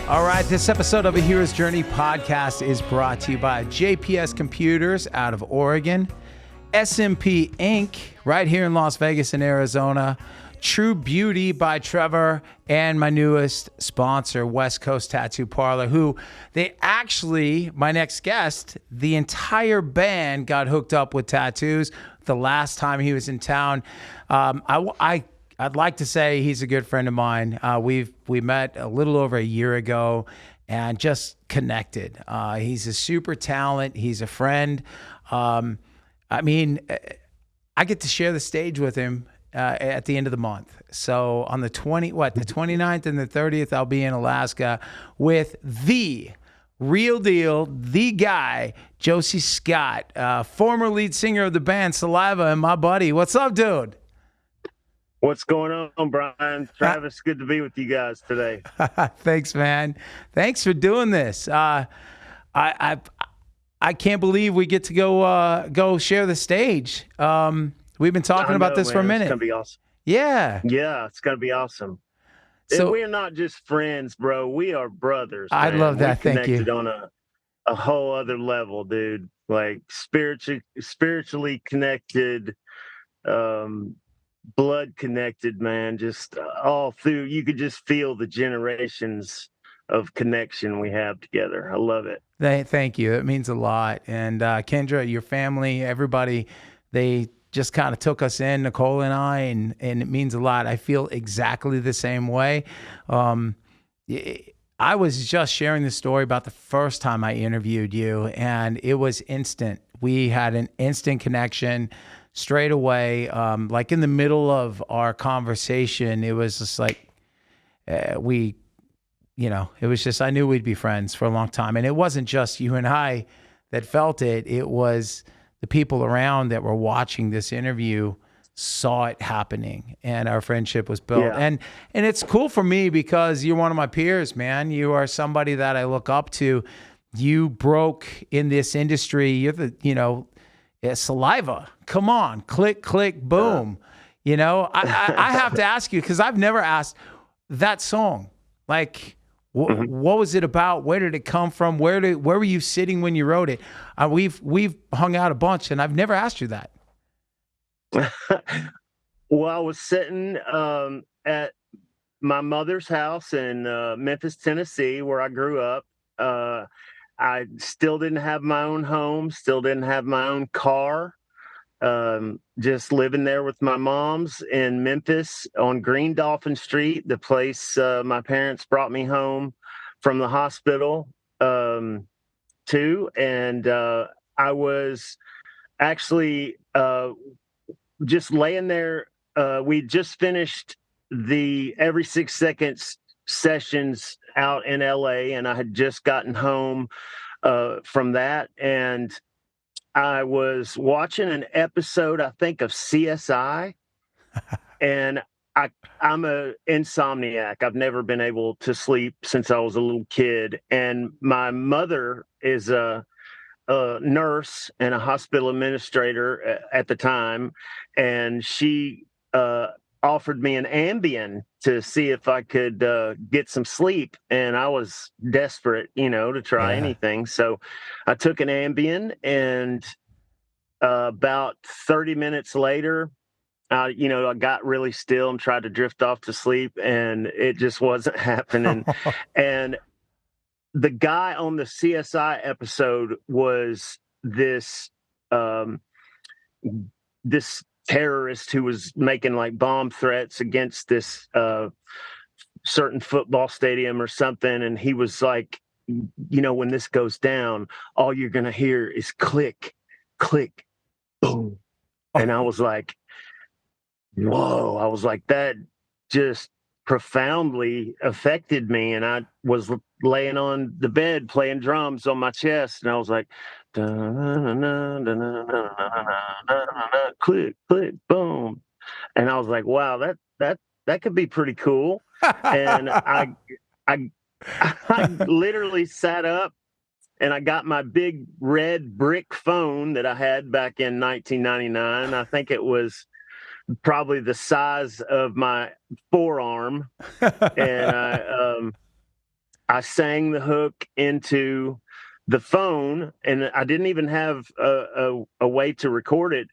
All right, this episode of A Hero's Journey podcast is brought to you by JPS Computers out of Oregon, SMP Inc. right here in Las Vegas and Arizona, True Beauty by Trevor, and my newest sponsor, West Coast Tattoo Parlor, who my next guest, the entire band got hooked up with tattoos the last time he was in town. I'd like to say he's a good friend of mine. We met a little over a year ago and just connected. He's a super talent. He's a friend. I get to share the stage with him at the end of the month. So on the 29th and the 30th, I'll be in Alaska with the real deal, the guy, Josey Scott, former lead singer of the band Saliva, and my buddy. What's up, dude? What's going on, Brian? Travis, good to be with you guys today. Thanks, man. Thanks for doing this. I can't believe we get to go share the stage. We've been talking about this for a minute. It's gonna be awesome. Yeah, it's gonna be awesome. So and we're not just friends, bro. We are brothers. I love that. Thank you. Connected on a whole other level, dude. Like spiritually connected. Blood connected, man. Just all through, you could just feel the generations of connection we have together. I love it. Thank you. It means a lot. And Kendra, your family, everybody, they just kind of took us in, Nicole and I, and it means a lot. I feel exactly the same way. I was just sharing the story about the first time I interviewed you, and it was instant. We had an instant connection straight away. Like in the middle of our conversation, it was just like it was just, I knew we'd be friends for a long time. And it wasn't just you and I that felt it. It was the people around that were watching this interview saw it happening, and our friendship was built. Yeah. And it's cool for me because you're one of my peers, man. You are somebody that I look up to. You broke in this industry. You're Saliva. Come on, click, click, boom. I have to ask you, because I've never asked that song. Like, what was it about? Where did it come from? Where were you sitting when you wrote it? We've hung out a bunch, and I've never asked you that. Well, I was sitting at my mother's house in Memphis, Tennessee, where I grew up. I still didn't have my own home, still didn't have my own car. Just living there with my mom's in Memphis on Green Dolphin Street, the place my parents brought me home from the hospital to. And I was actually just laying there. We just finished the Every 6 Seconds sessions out in LA, and I had just gotten home from that, and I was watching an episode, I think, of CSI, and I'm a insomniac. I've never been able to sleep since I was a little kid, and my mother is a nurse and a hospital administrator at the time, and she offered me an Ambien to see if I could get some sleep. And I was desperate, to try anything. So I took an Ambien, and about 30 minutes later, I got really still and tried to drift off to sleep, and it just wasn't happening. And the guy on the CSI episode was this terrorist who was making like bomb threats against this certain football stadium or something. And he was like, when this goes down, all you're going to hear is click, click, boom. And I was like, whoa. I was like, that just profoundly affected me. And I was laying on the bed playing drums on my chest, and I was like, click, click, boom. And I was like, wow, that could be pretty cool. And I literally sat up, and I got my big red brick phone that I had back in 1999. I think it was probably the size of my forearm. And I sang the hook into the phone, and I didn't even have a way to record it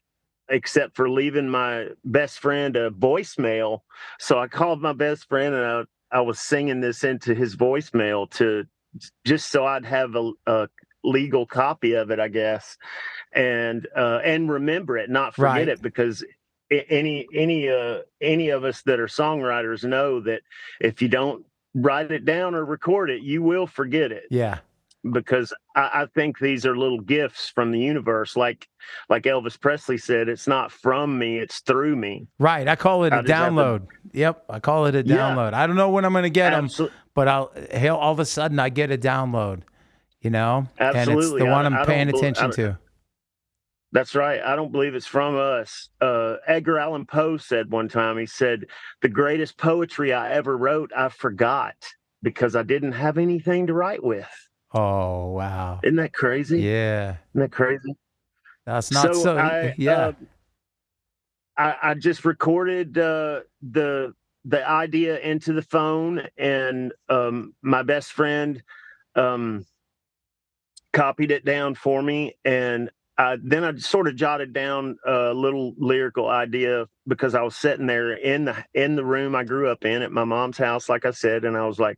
except for leaving my best friend a voicemail. So I called my best friend, and I was singing this into his voicemail to just so I'd have a legal copy of it, I guess, and remember it, not forget it, because any of us that are songwriters know that if you don't write it down or record it, you will forget it. Yeah. Because I think these are little gifts from the universe. Like Elvis Presley said, it's not from me, it's through me. Right. I call it a download. Yep. I call it a download. I don't know when I'm going to get them, but all of a sudden I get a download, you know? Absolutely. And it's the one I'm paying attention to. That's right. I don't believe it's from us. Edgar Allan Poe said one time, he said, the greatest poetry I ever wrote, I forgot because I didn't have anything to write with. Oh, wow. Isn't that crazy? Yeah. Isn't that crazy? That's not I just recorded the idea into the phone, and my best friend copied it down for me, and then I sort of jotted down a little lyrical idea because I was sitting there in the room I grew up in at my mom's house, like I said, and I was like,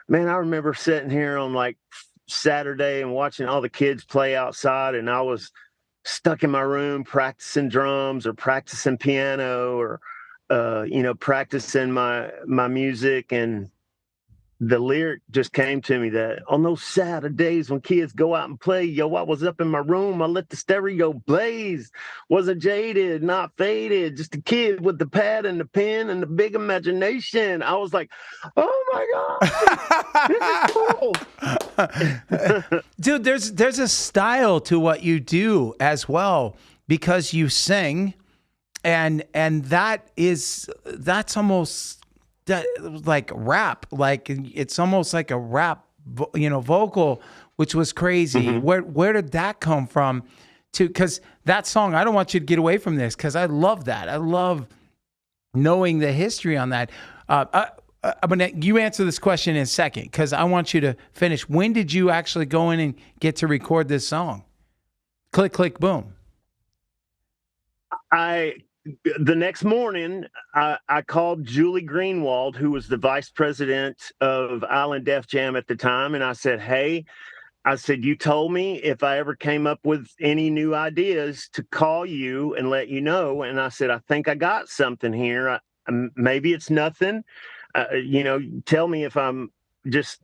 man, I remember sitting here on like Saturday and watching all the kids play outside, and I was stuck in my room practicing drums or practicing piano or practicing my music, and the lyric just came to me that on those Saturdays when kids go out and play, I was up in my room, I let the stereo blaze, wasn't jaded, not faded, just a kid with the pad and the pen and the big imagination. I was like, oh my God, this is cool. Dude, there's a style to what you do as well, because you sing, and that's almost like rap, like it's almost like a rap, vocal, which was crazy. Mm-hmm. Where did that come from? Because that song, I don't want you to get away from this, because I love that. I love knowing the history on that. You answer this question in a second, because I want you to finish. When did you actually go in and get to record this song? Click, click, boom. The next morning, I called Julie Greenwald, who was the vice president of Island Def Jam at the time, and I said, hey, you told me if I ever came up with any new ideas to call you and let you know. And I said, I think I got something here. Maybe it's nothing. Tell me if I'm just,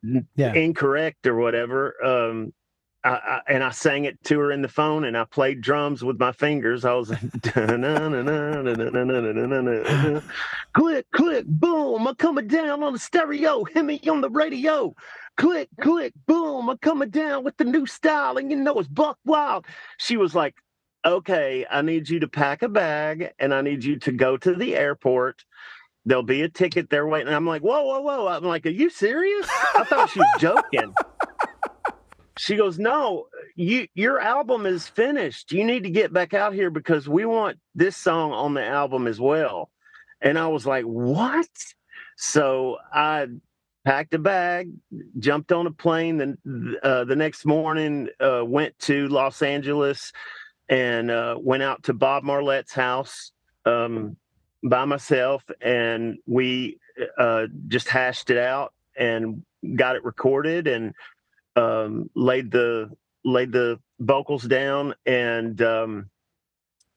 incorrect or whatever. And I sang it to her in the phone, and I played drums with my fingers. I was like, click, click, boom, I'm coming down on the stereo, hit me on the radio. Click, click, boom, I'm coming down with the new style, and it's buck wild. She was like, okay, I need you to pack a bag, and I need you to go to the airport. There'll be a ticket there waiting. And I'm like, whoa, whoa, whoa. I'm like, are you serious? I thought she was joking. She goes, no, your album is finished. You need to get back out here because we want this song on the album as well. And I was like, what? So I packed a bag, jumped on a plane. Then the next morning, went to Los Angeles and went out to Bob Marlette's house by myself. And we just hashed it out and got it recorded and laid the vocals down, and the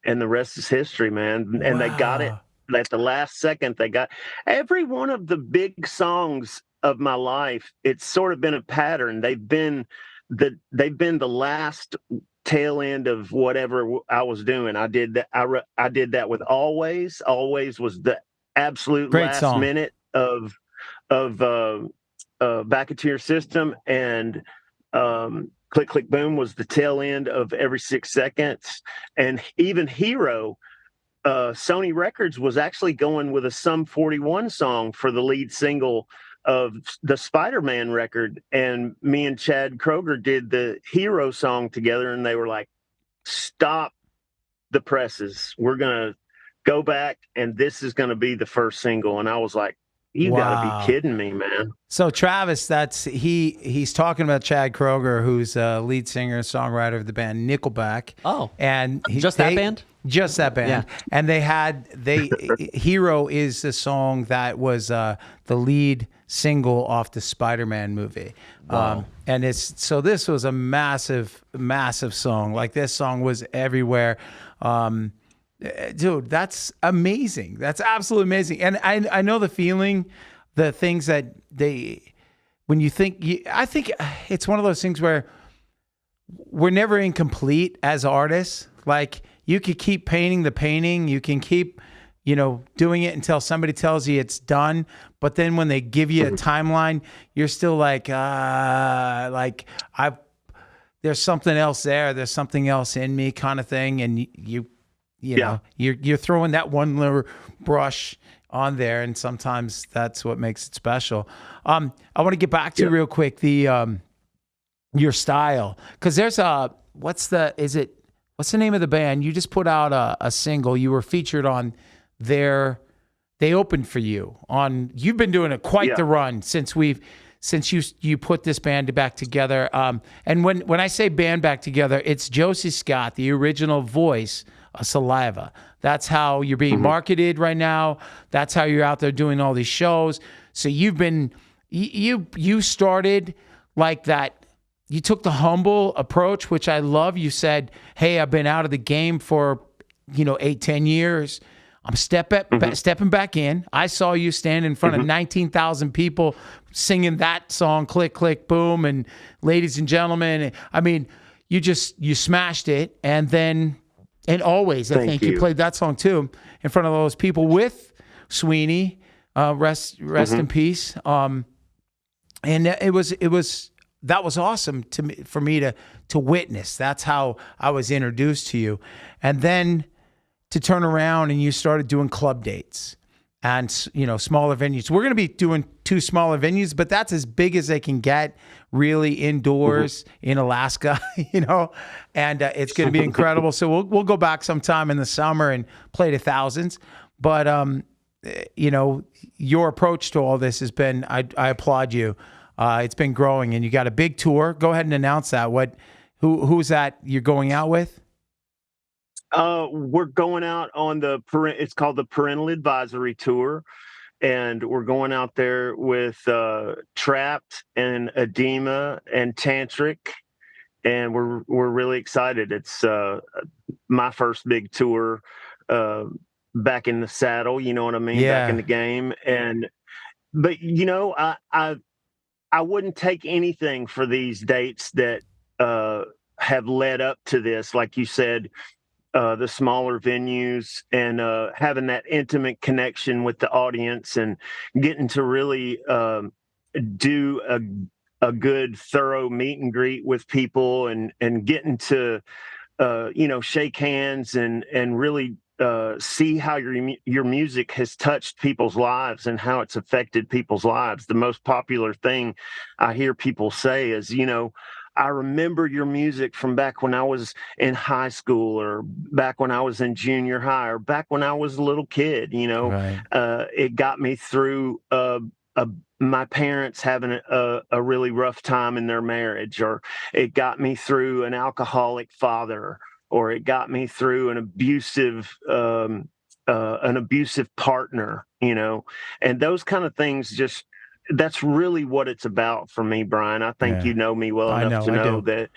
rest is history, man. And They got it at the last second. They got every one of the big songs of my life. It's sort of been a pattern. They've been the last tail end of whatever I was doing. I did that. I did that with Always. Always was the absolute great last song. minute of Back Into Your System, and Click Click Boom was the tail end of Every 6 Seconds. And even Hero, Sony Records was actually going with a Sum 41 song for the lead single of the Spider-Man record, and me and Chad Kroger did the Hero song together, and they were like, stop the presses, we're gonna go back and this is gonna be the first single. And I was like, You got to be Wow. kidding me, man. So Travis, he's talking about Chad Kroeger, who's a lead singer and songwriter of the band Nickelback. Oh, and that band? Just that band. Yeah. And Hero is the song that was the lead single off the Spider-Man movie. Wow. And this was a massive, massive song. Like, this song was everywhere. Dude, that's amazing. That's absolutely amazing. And I know the feeling, the things that when you think, I think it's one of those things where we're never incomplete as artists. Like, you could keep painting the painting, you can keep, doing it until somebody tells you it's done. But then when they give you a timeline, you're still like, there's something else there. There's something else in me, kind of thing. And you know, you're throwing that one little brush on there, and sometimes that's what makes it special. I want to get back to real quick your style, because there's what's the name of the band? You just put out a single. You were featured on they opened for you on. You've been doing quite the run since you put this band back together. And when I say band back together, it's Josey Scott, the original voice of Saliva. That's how you're being marketed right now. That's how you're out there doing all these shows. So you've been, you started like that. You took the humble approach, which I love. You said, hey, I've been out of the game for, 8-10 years. I'm stepping back in. I saw you stand in front of 19,000 people singing that song, Click, Click, Boom, and Ladies and Gentlemen. I mean, you smashed it. And Always, I think you played that song too in front of those people with Sweeney, rest in peace. And that was awesome for me to witness. That's how I was introduced to you. And then to turn around and you started doing club dates and, smaller venues. We're going to be doing 2 smaller venues, but that's as big as they can get, really, indoors in Alaska, and it's going to be incredible. So we'll go back sometime in the summer and play to thousands. But, your approach to all this has been, I applaud you. It's been growing, and you got a big tour. Go ahead and announce that. Who's that you're going out with? We're going out on it's called the Parental Advisory Tour, and we're going out there with Trapped and Adema and Tantric, and we're really excited. It's my first big tour back in the saddle, you know what I mean? Yeah. Back in the game. But I wouldn't take anything for these dates that have led up to this, like you said. The smaller venues and having that intimate connection with the audience and getting to really do a good, thorough meet and greet with people and getting to, shake hands and really see how your music has touched people's lives and how it's affected people's lives. The most popular thing I hear people say is, I remember your music from back when I was in high school or back when I was in junior high or back when I was a little kid, Right. It got me through my parents having a really rough time in their marriage, or it got me through an alcoholic father, or it got me through an abusive partner, and those kind of things that's really what it's about for me, Bryan. I think you know me well enough to know that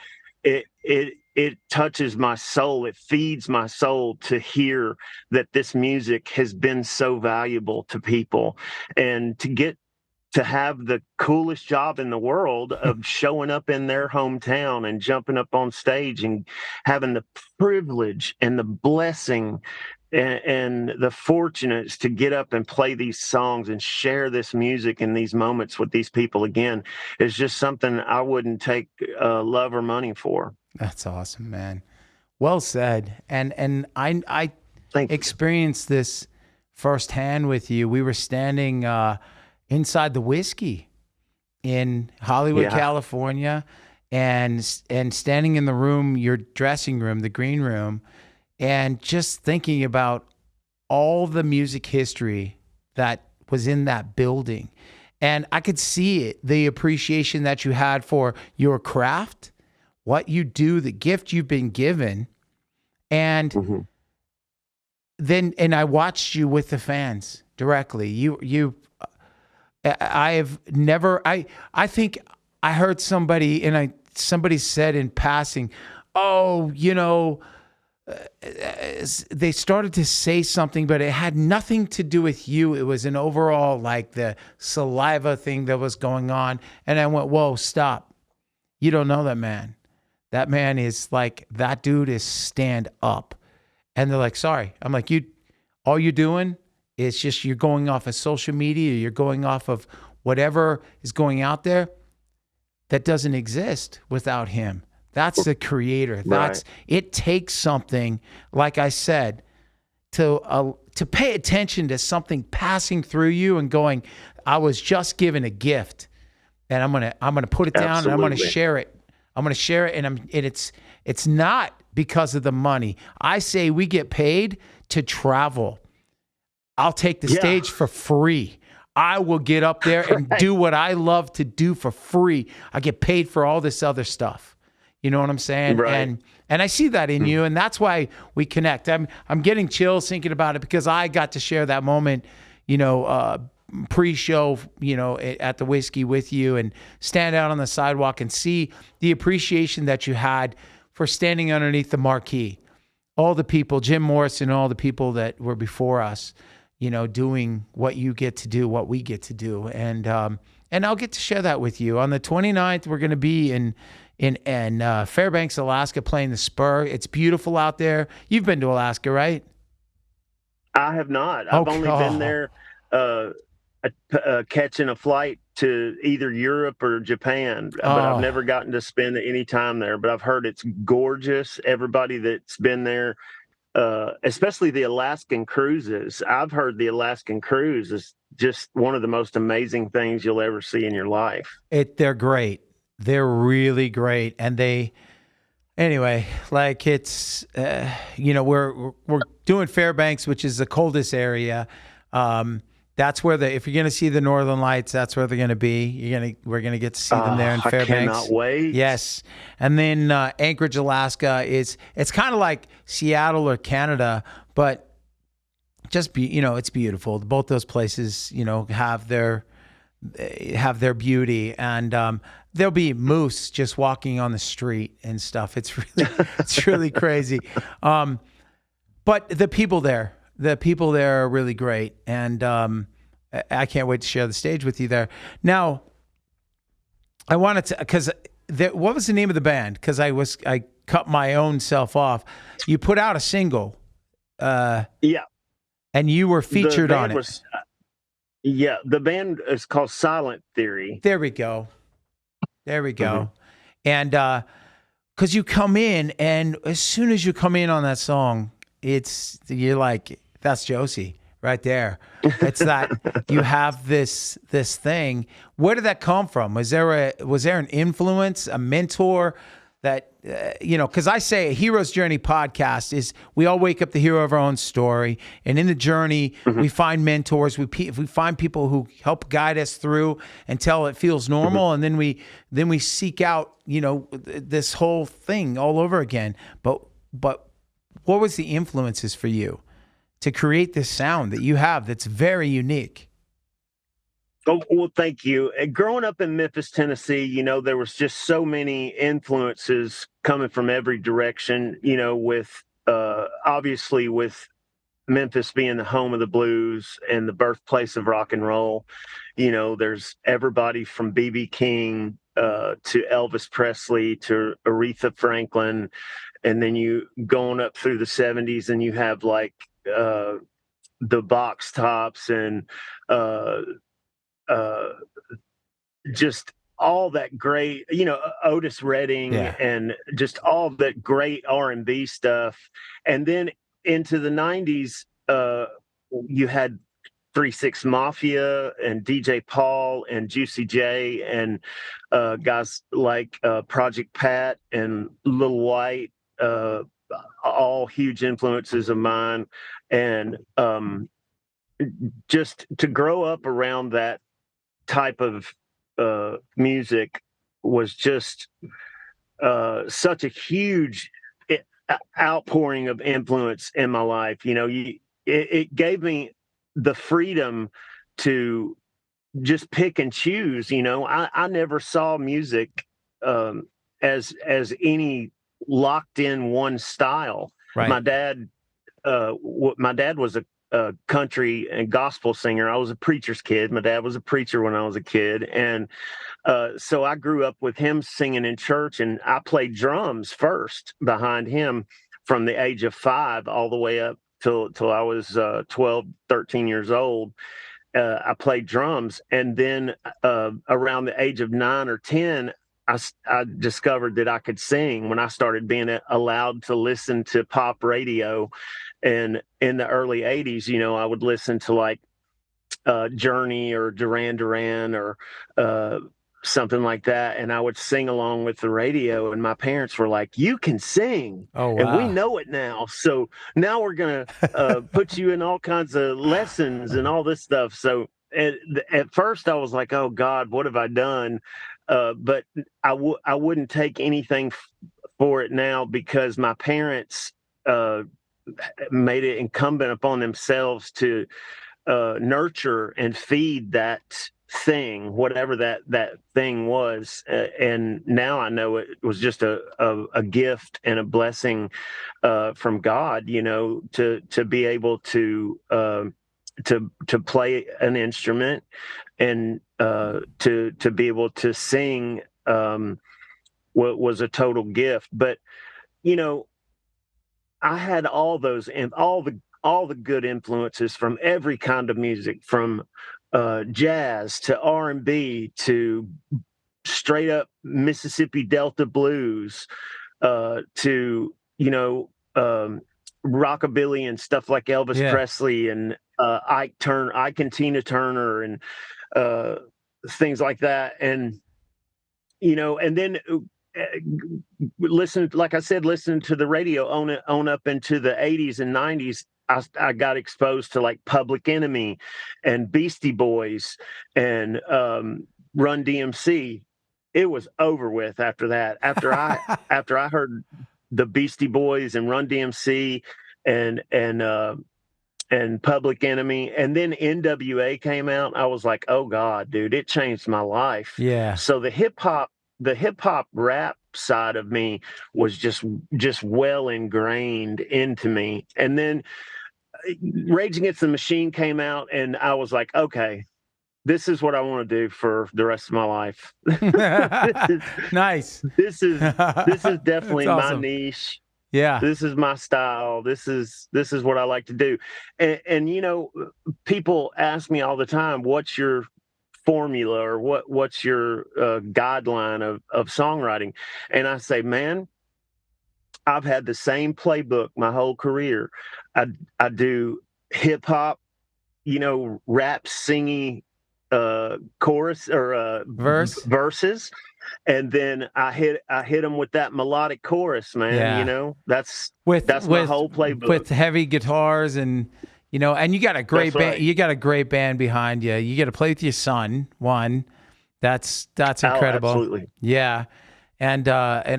it touches my soul. It feeds my soul to hear that this music has been so valuable to people, and to have the coolest job in the world of showing up in their hometown and jumping up on stage and having the privilege and the blessing and the fortunates to get up and play these songs and share this music and these moments with these people again is just something I wouldn't take love or money for. That's awesome, man. Well said. And I Thank you. experienced this firsthand with you. We were standing inside the Whiskey in Hollywood, California, and standing in the room, your dressing room, the green room, and just thinking about all the music history that was in that building. And I could see it, the appreciation that you had for your craft, what you do, the gift you've been given. And then, and I watched you with the fans directly. I have never, I think I heard somebody, somebody said in passing, oh, they started to say something, but it had nothing to do with you. It was an overall, like the Saliva thing that was going on. And I went, whoa, stop. You don't know that man. That man is like, that dude is stand up. And they're like, sorry. I'm like, all you're doing is just, you're going off of social media. You're going off of whatever is going out there that doesn't exist without him. That's the creator. That's it. Takes something, like I said, to pay attention to something passing through you and going, I was just given a gift, and I'm gonna put it down and I'm gonna share it. I'm gonna share it, and it's not because of the money. I say we get paid to travel. I'll take the stage for free. I will get up there and do what I love to do for free. I get paid for all this other stuff. You know what I'm saying? Right. And I see that in you, and that's why we connect. I'm getting chills thinking about it because I got to share that moment, pre-show, at the whiskey with you, and stand out on the sidewalk and see the appreciation that you had for standing underneath the marquee. All the people, Jim Morrison, all the people that were before us, doing what you get to do, what we get to do. And I'll get to share that with you. On the 29th, we're going to be in Fairbanks, Alaska, playing the Spur. It's beautiful out there. You've been to Alaska, right? I have not. I've only been there catching a flight to either Europe or Japan, but I've never gotten to spend any time there. But I've heard it's gorgeous. Everybody that's been there, especially the Alaskan cruises, I've heard the Alaskan cruise is just one of the most amazing things you'll ever see in your life. They're great. They're really great. And anyway, like it's, we're doing Fairbanks, which is the coldest area. That's where if you're going to see the Northern Lights, that's where they're going to be. We're going to get to see them there in Fairbanks. I cannot wait. Yes. And then Anchorage, Alaska it's kind of like Seattle or Canada, but just it's beautiful. Both those places, have their beauty, and there'll be moose just walking on the street and stuff. It's really crazy. But the people there are really great, and I can't wait to share the stage with you there. Now, I wanted to, because what was the name of the band? Because I cut my own self off. You put out a single, and you were featured on it. The band is called Silent Theory. There we go. And because you come in, and as soon as you come in on that song, you're like, that's Josie right there. It's that you have this thing. Where did that come from? Was there an influence, a mentor that, because I say a hero's journey podcast is we all wake up the hero of our own story. And in the journey, we find mentors. We find people who help guide us through until it feels normal. And then we seek out, this whole thing all over again. But what was the influences for you to create this sound that you have that's very unique? Oh, well, thank you. Growing up in Memphis, Tennessee, there was just so many influences coming from every direction, with obviously with Memphis being the home of the blues and the birthplace of rock and roll. There's everybody from B.B. King to Elvis Presley to Aretha Franklin. And then you going up through the 70s and you have like the Box Tops and just all that great, Otis Redding and just all that great R&B stuff. And then into the 90s, you had 3-6 Mafia and DJ Paul and Juicy J and guys like Project Pat and Lil White, all huge influences of mine. And just to grow up around that type of music was just such a huge outpouring of influence in my life. It gave me the freedom to just pick and choose. I never saw music as any locked in one style. Right. My dad was a country and gospel singer. I was a preacher's kid. My dad was a preacher when I was a kid, and so I grew up with him singing in church, and I played drums first behind him from the age of 5 all the way up till I was 12, 13 years old. I played drums, and then around the age of 9 or 10, I discovered that I could sing when I started being allowed to listen to pop radio. And in the early 80s, I would listen to like Journey or Duran Duran or something like that, and I would sing along with the radio, and my parents were like, "You can sing." Oh, wow. And we know it now, so now we're gonna put you in all kinds of lessons and all this stuff. So at first I was like, "Oh God, what have I done?" But I wouldn't take anything for it now, because my parents made it incumbent upon themselves to nurture and feed that thing, whatever that thing was. And now I know it was just a gift and a blessing from God, to be able to play an instrument and to be able to sing was a total gift. But I had all those and all the good influences from every kind of music, from jazz to R&B to straight up Mississippi Delta blues, to rockabilly and stuff like Elvis Presley and Ike and Tina Turner and things like that. And and then listen to the radio on up into the 80s and 90s. I got exposed to like Public Enemy and Beastie Boys and Run DMC. It was over with after that. After I heard the Beastie Boys and Run DMC and Public Enemy, and then NWA came out, I was like, oh God, dude, it changed my life. Yeah. So the hip hop rap side of me was just well ingrained into me. And then Rage Against the Machine came out, and I was like, okay, this is what I want to do for the rest of my life. Nice. This is definitely awesome. my niche. Yeah. This is my style. This is what I like to do. And people ask me all the time, what's your formula, or what's your guideline of songwriting? And I say, man, I've had the same playbook my whole career. I do hip hop, rap, singing, chorus or verses, and then I hit them with that melodic chorus, man. Yeah. That's my whole playbook with heavy guitars and and you got a great band. Right. You got a great band behind you. You get to play with your son. That's incredible. Oh, absolutely. Yeah. And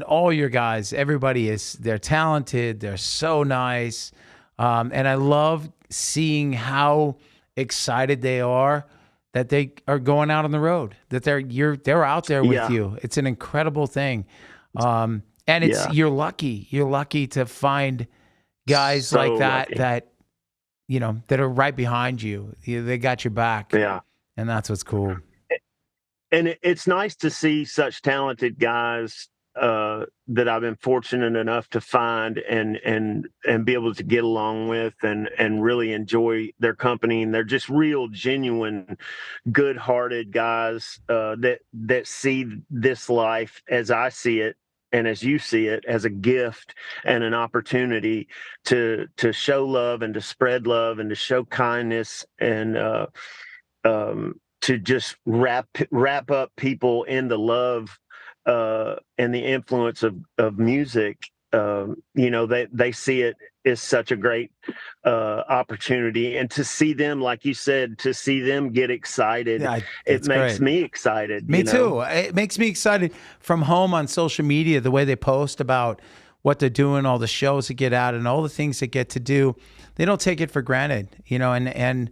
all your guys, they're talented. They're so nice. And I love seeing how excited they are that they are going out on the road, that they're out there with you. It's an incredible thing. And you're lucky. You're lucky to find guys like that, lucky. that are right behind you. They got your back. Yeah. And that's what's cool. And it's nice to see such talented guys that I've been fortunate enough to find and be able to get along with and really enjoy their company. And they're just real, genuine, good-hearted guys that see this life as I see it and as you see it, as a gift and an opportunity to show love and to spread love and to show kindness and to just wrap up people in the love and the influence of music. They see it is such a great opportunity. And to see them, like you said, to see them get excited, Yeah, it it's makes great. me excited. Me you know? too. It makes me excited from home on social media, the way they post about what they're doing, all the shows that get out and all the things they get to do. They don't take it for granted, and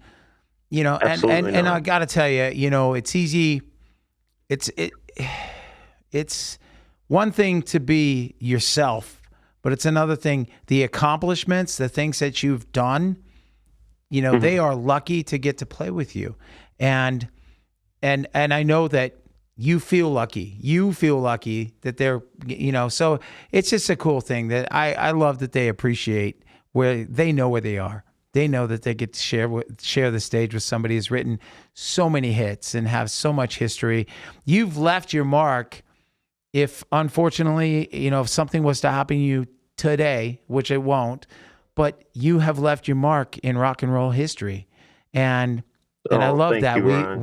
Absolutely and I not. got to tell you, it's easy. It's one thing to be yourself, but it's another thing, the accomplishments, the things that you've done, they are lucky to get to play with you. And I know that you feel lucky. You feel lucky that they're, so it's just a cool thing that I love that they appreciate where they know where they are. They know that they get to share the stage with somebody who's written so many hits and have so much history. You've left your mark. If unfortunately, if something was to happen to you today, which it won't, but you have left your mark in rock and roll history. And I love Thank that you, Ryan.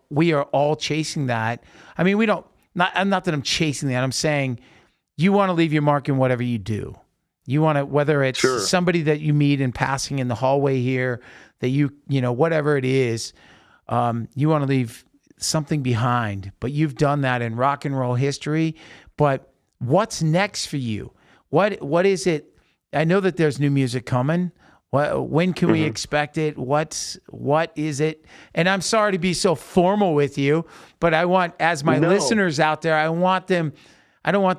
we are all chasing that. I mean, we don't, not that I'm chasing that. I'm saying you want to leave your mark in whatever you do. You want to, whether it's Sure. somebody that you meet in passing in the hallway here, that whatever it is, you want to leave something behind. But you've done that in rock and roll history. But what's next for you? What is it? I know that there's new music coming. When can we expect it? What is it? And I'm sorry to be so formal with you, but I want, as my listeners out there, I don't want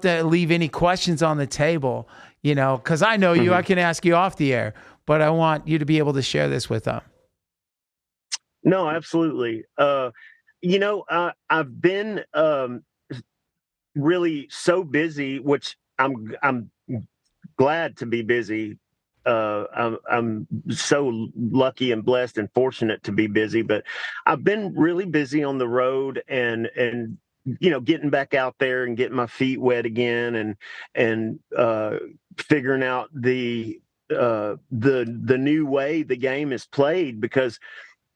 to leave any questions on the table, because I know you, I can ask you off the air, but I want you to be able to share this with them. No, absolutely. I've been really so busy, which I'm glad to be busy. I'm so lucky and blessed and fortunate to be busy, but I've been really busy on the road and getting back out there and getting my feet wet again and figuring out the new way the game is played, because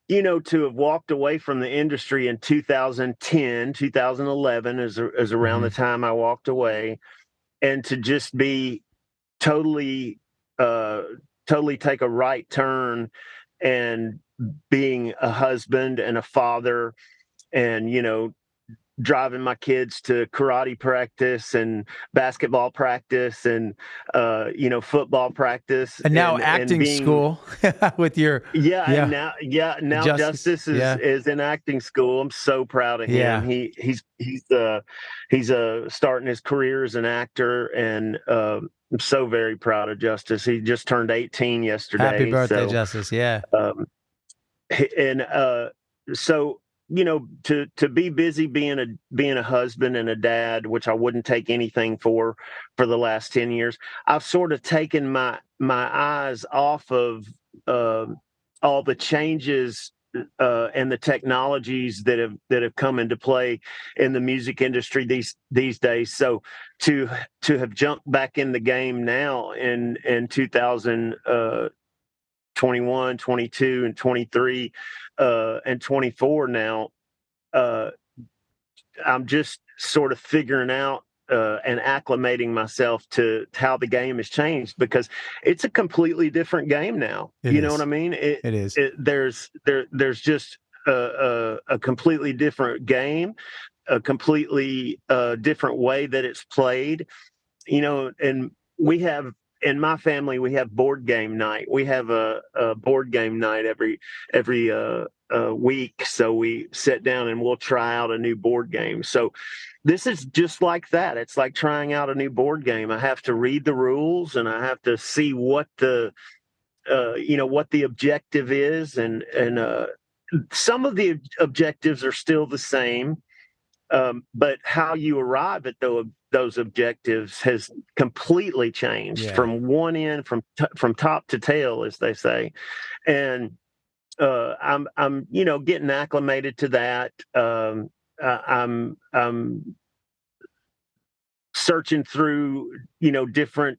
to have walked away from the industry in 2010, 2011 is around the time I walked away, and to just be totally take a right turn and being a husband and a father and driving my kids to karate practice and basketball practice and football practice And now acting school with your and now Justice is in acting school. I'm so proud of him. He's starting his career as an actor, and I'm so very proud of Justice. He just turned 18 yesterday. Happy birthday, Justice. Yeah. So to be busy being a husband and a dad, which I wouldn't take anything for the last 10 years, I've sort of taken my eyes off of all the changes and the technologies that have come into play in the music industry these days. So to have jumped back in the game now in 2021, 22, and 23, and 24 now, I'm just sort of figuring out and acclimating myself to how the game has changed, because it's a completely different game now. You know what I mean? It is. There's just a completely different game, a completely different way that it's played. And we have, in my family, we have board game night. We have a board game night every week. So we sit down and we'll try out a new board game. So this is just like that. It's like trying out a new board game. I have to read the rules and I have to see what the objective is. And some of the objectives are still the same. But how you arrive at those objectives has completely changed from one end, from top to tail, as they say. And I'm getting acclimated to that. I'm searching through different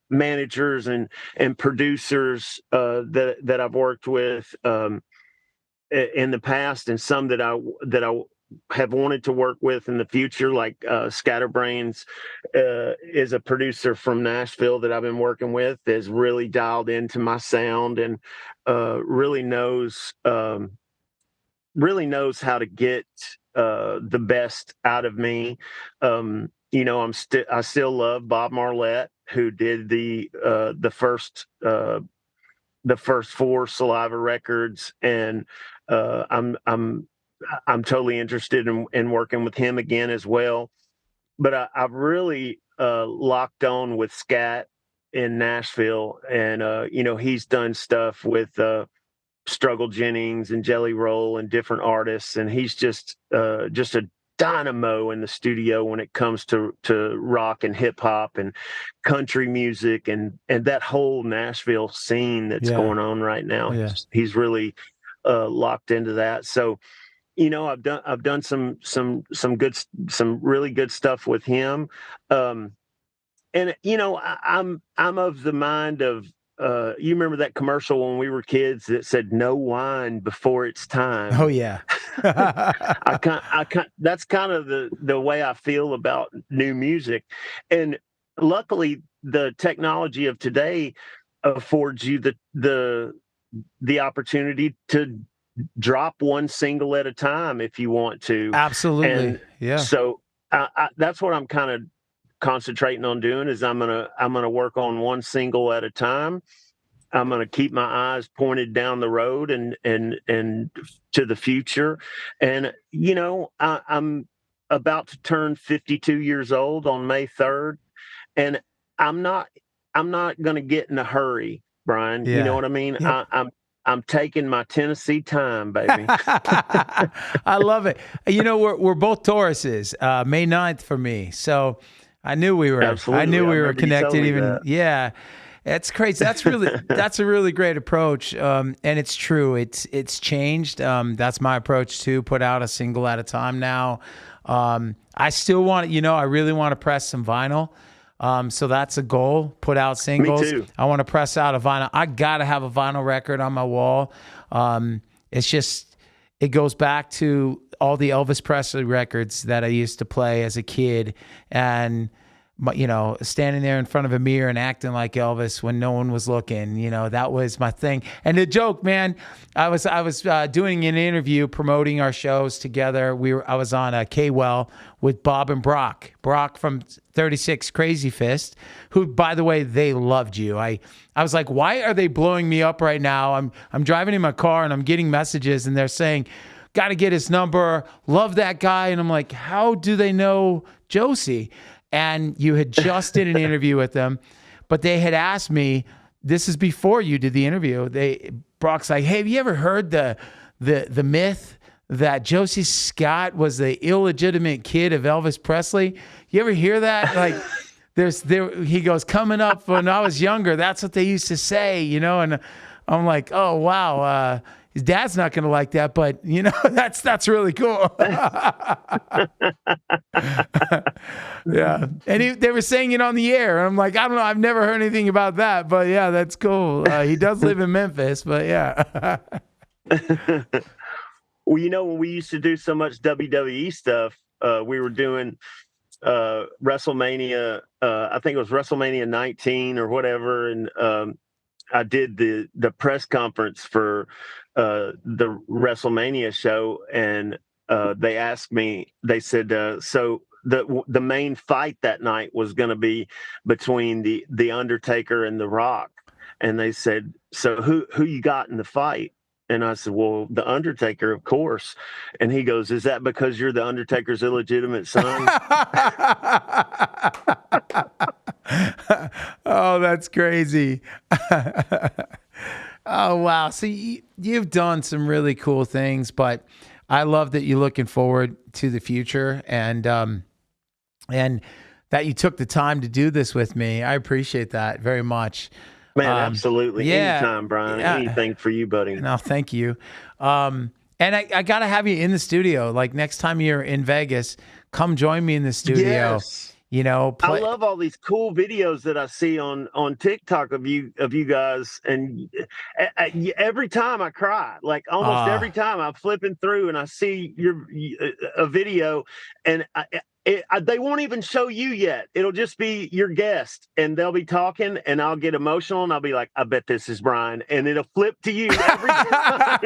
managers and producers that I've worked with in the past, and some that I have wanted to work with in the future, like Scatterbrains is a producer from Nashville that I've been working with, is really dialed into my sound and really knows how to get the best out of me. I still love Bob Marlette, who did the first 4 Saliva records, and I'm totally interested in working with him again as well. But I've really locked on with Scat in Nashville, and he's done stuff with Struggle Jennings and Jelly Roll and different artists, and he's just a dynamo in the studio when it comes to rock and hip hop and country music and that whole Nashville scene that's going on right now. Yeah. He's really locked into that. So, I've done some really good stuff with him. I'm of the mind of, you remember that commercial when we were kids that said "No wine before it's time"? Oh yeah. That's kind of the way I feel about new music, and luckily the technology of today affords you the opportunity to drop one single at a time if you want to. Absolutely. And yeah. So that's what I'm kind of concentrating on doing, is I'm gonna work on one single at a time. I'm gonna keep my eyes pointed down the road and to the future. And I'm about to turn 52 years old on May 3rd, and I'm not gonna get in a hurry, Brian. Yeah. You know what I mean? Yeah. I'm taking my Tennessee time, baby. I love it. We're both Tauruses. May 9th for me. So I knew we were. Absolutely. I knew we were connected. That. Yeah, it's crazy. That's a really great approach. And it's true. It's changed. That's my approach too. Put out a single at a time now. I still want. I really want to press some vinyl. So that's a goal. Put out singles. Me too. I want to press out a vinyl. I gotta have a vinyl record on my wall. It goes back to all the Elvis Presley records that I used to play as a kid, and standing there in front of a mirror and acting like Elvis when no one was looking. That was my thing. And the joke, man, I was doing an interview promoting our shows together. I was on a K-Well with Bob and Brock from 36 Crazy Fist, who, by the way, they loved you. I was like, why are they blowing me up right now? I'm driving in my car and I'm getting messages and they're saying, got to get his number, love that guy. And I'm like, how do they know Josie? And you had just did an interview with them, but they had asked me, this is before you did the interview. Brock's like, hey, have you ever heard the myth that Josey Scott was the illegitimate kid of Elvis Presley? You ever hear that? Like, he goes, coming up when I was younger, that's what they used to say, and I'm like, oh, wow. His dad's not going to like that, but that's really cool. Yeah. And they were saying it on the air. And I'm like, I don't know. I've never heard anything about that, but yeah, that's cool. He does live in Memphis, but yeah. Well, when we used to do so much WWE stuff, we were doing WrestleMania, I think it was WrestleMania 19 or whatever. And I did the press conference for the WrestleMania show, and they asked me, they said, so the main fight that night was going to be between the Undertaker and The Rock. And they said, so who you got in the fight? And I said, well, the Undertaker, of course. And he goes, is that because you're the Undertaker's illegitimate son? Oh, that's crazy. Oh, wow. So you've done some really cool things, but I love that you're looking forward to the future and that you took the time to do this with me. I appreciate that very much. Man, absolutely. Yeah, anytime, Brian. Yeah. Anything for you, buddy. No, thank you. And I got to have you in the studio. Like next time you're in Vegas, come join me in the studio. Yes. I love all these cool videos that I see on TikTok of you guys, and every time I cry, like almost every time I'm flipping through and I see a video, and they won't even show you yet. It'll just be your guest, and they'll be talking, and I'll get emotional, and I'll be like, "I bet this is Bryan," and it'll flip to you every time.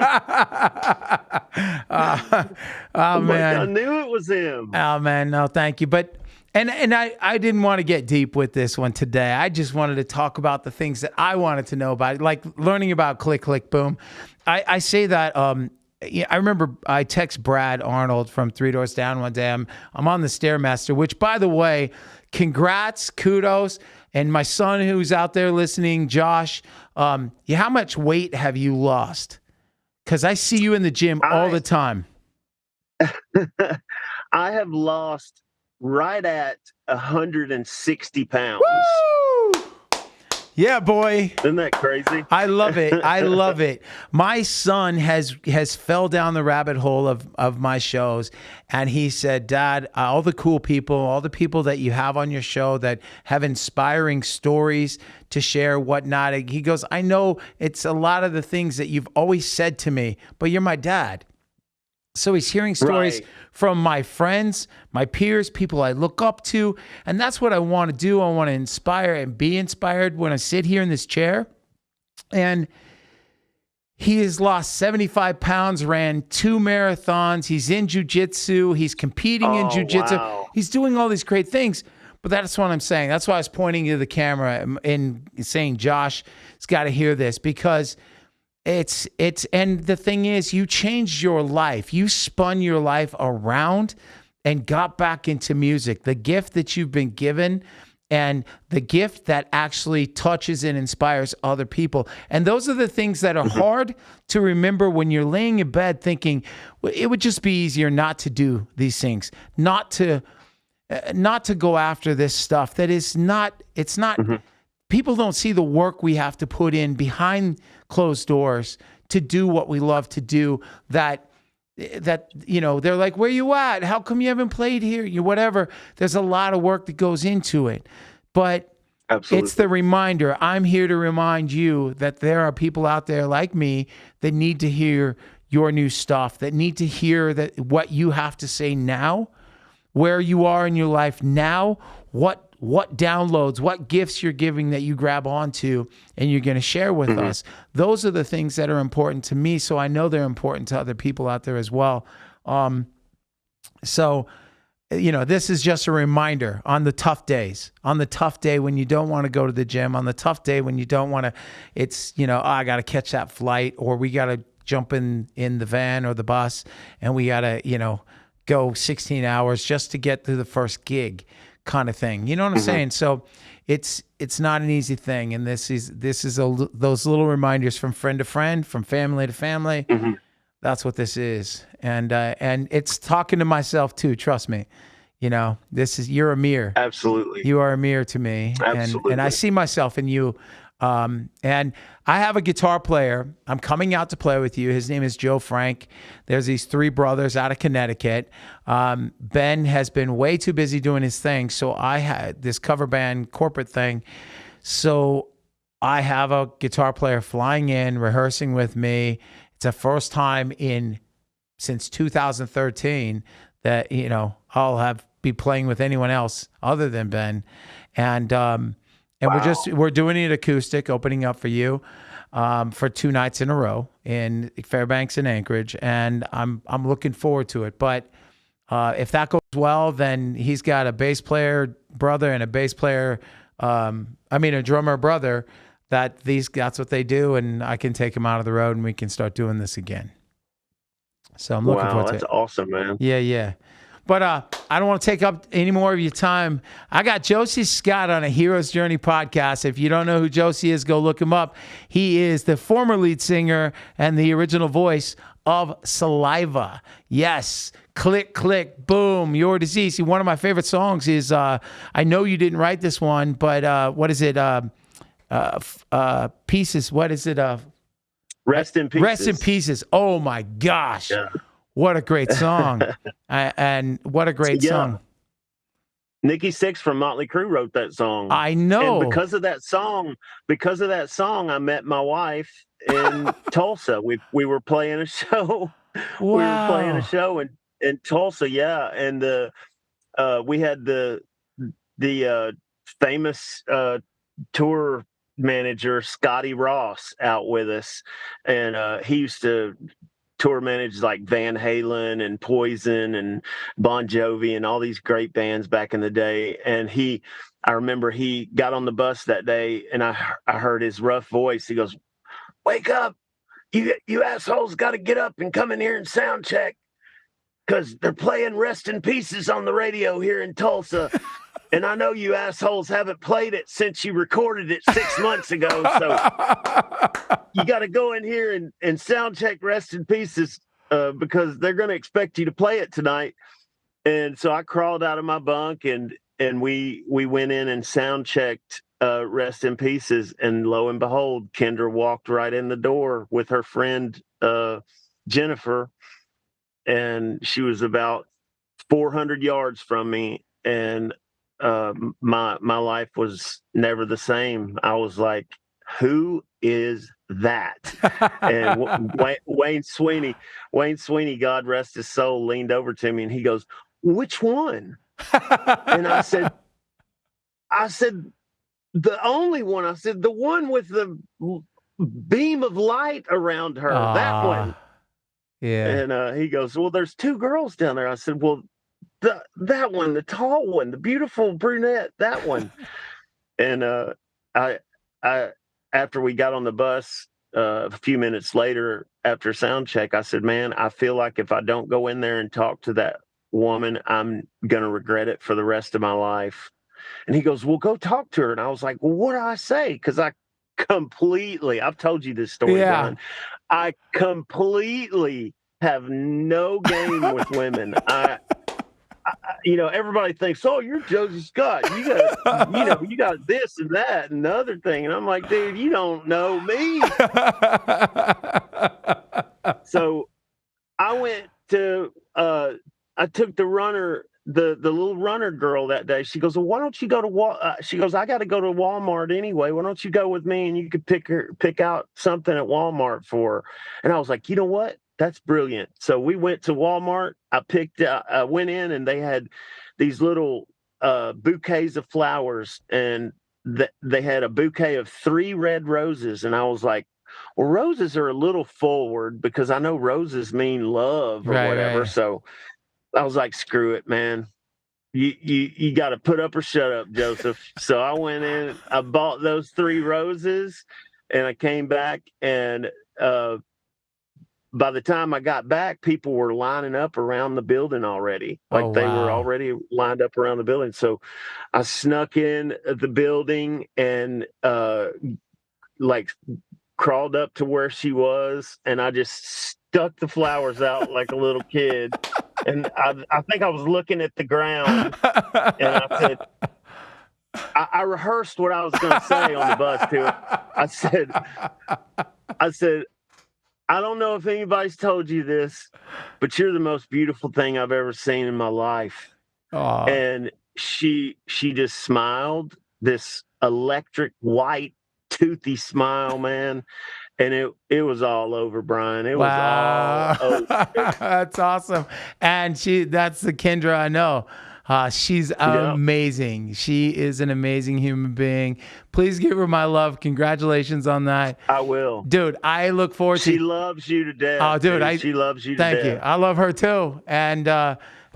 Oh man, I knew it was him. Oh man, no, thank you, but. And I didn't want to get deep with this one today. I just wanted to talk about the things that I wanted to know about, like learning about Click, Click, Boom. I say that, I remember I text Brad Arnold from Three Doors Down one day. I'm on the Stairmaster, which, by the way, congrats, kudos. And my son who's out there listening, Josh, how much weight have you lost? Because I see you in the gym all the time. I have lost right at 160 pounds. Woo! Yeah, boy. Isn't that crazy? I love it. I love it. My son has fell down the rabbit hole of my shows, and he said, Dad, all the cool people, all the people that you have on your show that have inspiring stories to share, whatnot. He goes, I know it's a lot of the things that you've always said to me, but you're my dad. So he's hearing stories from my friends, my peers, people I look up to. And that's what I want to do. I want to inspire and be inspired when I sit here in this chair. And he has lost 75 pounds, ran 2 marathons. He's in jiu-jitsu. He's competing in jiu-jitsu. Wow. He's doing all these great things. But that's what I'm saying. That's why I was pointing to the camera and saying, Josh has got to hear this, because it's and the thing is, you changed your life. You spun your life around and got back into music. The gift that you've been given, and the gift that actually touches and inspires other people. And those are the things that are hard to remember when you're laying in bed thinking, well, it would just be easier not to do these things, not to go after this stuff that is not, it's not, people don't see the work we have to put in behind closed doors to do what we love to do. That they're like, where you at? How come you haven't played here? You whatever. There's a lot of work that goes into it. But Absolutely. It's the reminder. I'm here to remind you that there are people out there like me that need to hear your new stuff, that need to hear that what you have to say now, where you are in your life now, what downloads, what gifts you're giving that you grab onto and you're going to share with us. Those are the things that are important to me, so I know they're important to other people out there as well. So, this is just a reminder on the tough days, on the tough day when you don't want to go to the gym, on the tough day when you don't want to, it's, I got to catch that flight, or we got to jump in the van or the bus and we got to, go 16 hours just to get through the first gig. Kind of thing, you know what I'm saying? So it's not an easy thing, and this is those little reminders from friend to friend, from family to family. That's what this is, and it's talking to myself too. Trust me, you're a mirror. Absolutely, you are a mirror to me. Absolutely, and I see myself in you. And I have a guitar player. I'm coming out to play with you. His name is Joe Frank. There's these 3 brothers out of Connecticut. Ben has been way too busy doing his thing. So I had this cover band corporate thing. So I have a guitar player flying in, rehearsing with me. It's the first time since 2013 that, I'll be playing with anyone else other than Ben. And we're doing it acoustic, opening up for you for 2 nights in a row in Fairbanks and Anchorage, and I'm looking forward to it. But if that goes well, then he's got a bass player brother and a bass player, a drummer brother. That's what they do, and I can take him out of the road, and we can start doing this again. So I'm looking forward to it. That's awesome, man. Yeah. But I don't want to take up any more of your time. I got Josey Scott on a Hero's Journey podcast. If you don't know who Josey is, go look him up. He is the former lead singer and the original voice of Saliva. Yes, click, click, boom, your disease. One of my favorite songs is, I know you didn't write this one, but what is it? Pieces. What is it? Rest in Pieces. Rest in Pieces. Oh, my gosh. Yeah. What a great song. And what a great song. Nikki Sixx from Motley Crue wrote that song. I know. And because of that song, I met my wife in Tulsa. We were playing a show. Wow. We were playing a show in Tulsa, yeah. And we had the famous tour manager Scotty Ross out with us, and he used to tour manage like Van Halen and Poison and Bon Jovi and all these great bands back in the day. And I remember he got on the bus that day, and I heard his rough voice. He goes, "Wake up, you assholes got to get up and come in here and sound check, because they're playing Rest in Pieces on the radio here in Tulsa. And I know you assholes haven't played it since you recorded it 6 months ago. So you got to go in here and sound check Rest in Pieces because they're going to expect you to play it tonight." And so I crawled out of my bunk and we went in and sound checked Rest in Pieces. And lo and behold, Kendra walked right in the door with her friend Jennifer. And she was about 400 yards from me. And my life was never the same. I was like, who is that? And Wayne Sweeney, God rest his soul, leaned over to me and he goes, "Which one?" And I said, "The only one." I said, "The one with the beam of light around her, that one." Yeah. And he goes, "Well, there's two girls down there." I said, "Well, that one, the tall one, the beautiful brunette, that one." And I after we got on the bus a few minutes later after sound check, I said, "Man, I feel like if I don't go in there and talk to that woman, I'm gonna regret it for the rest of my life." And he goes, "Well, go talk to her." And I was like, "Well, what do I say?" Because I've told you this story, Brian. I completely have no game with women. Everybody thinks, "Oh, you're Josey Scott. You got this and that and the other thing." And I'm like, "Dude, you don't know me." So I went to, I took the runner, the little runner girl that day. She goes, "Well, why don't you go to she goes, "I got to go to Walmart anyway. Why don't you go with me and you could pick out something at Walmart for her?" And I was like, "You know what? That's brilliant." So we went to Walmart. I went in and they had these little bouquets of flowers, and they had a bouquet of 3 red roses. And I was like, well, roses are a little forward because I know roses mean love or whatever. Right. So I was like, screw it, man. You got to put up or shut up, Joseph. So I went in, I bought those 3 roses, and I came back, and by the time I got back, people were lining up around the building already. Like they were already lined up around the building. So I snuck in the building and crawled up to where she was, and I just stuck the flowers out like a little kid. And I think I was looking at the ground, and I said, I rehearsed what I was going to say on the bus to her. I said, "I don't know if anybody's told you this, but you're the most beautiful thing I've ever seen in my life." Aww. And she just smiled, this electric white toothy smile, man. And it was all over, Brian. It was all over. That's awesome. And that's the Kendra I know. She's amazing. Yeah. She is an amazing human being. Please give her my love. Congratulations on that. I will. Dude, I look forward to... She loves you to death. Oh, dude. She loves you to death. Thank you. I love her too. And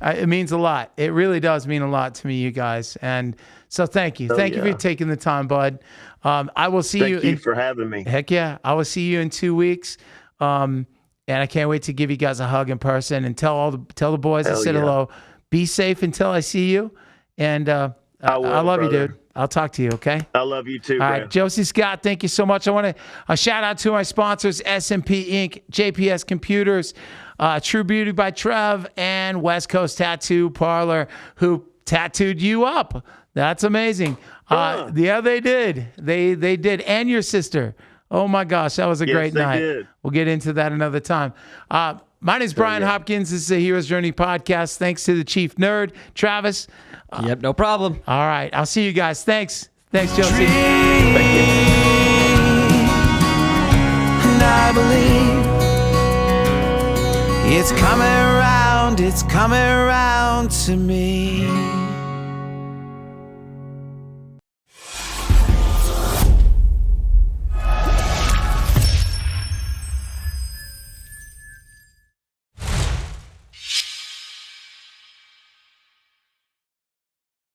it means a lot. It really does mean a lot to me, you guys. And so thank you. Thank you for taking the time, bud. I will see you. Thank you for having me. Heck yeah. I will see you in 2 weeks. And I can't wait to give you guys a hug in person and tell the boys I said hello. Be safe until I see you. And I love you, dude. I'll talk to you, okay? I love you too, All right, Josey Scott, thank you so much. I want to shout out to my sponsors, SMP Inc., JPS Computers, True Beauty by Trev, and West Coast Tattoo Parlor, who tattooed you up. That's amazing. Yeah, they did. They did. And your sister. Oh, my gosh. That was a great night. Did. We'll get into that another time. My name is Bryan Hopkins. This is a Hero's Journey podcast. Thanks to the Chief Nerd, Travis. Yep, no problem. All right. I'll see you guys. Thanks, Josie. Thank you. And I believe it's coming around to me.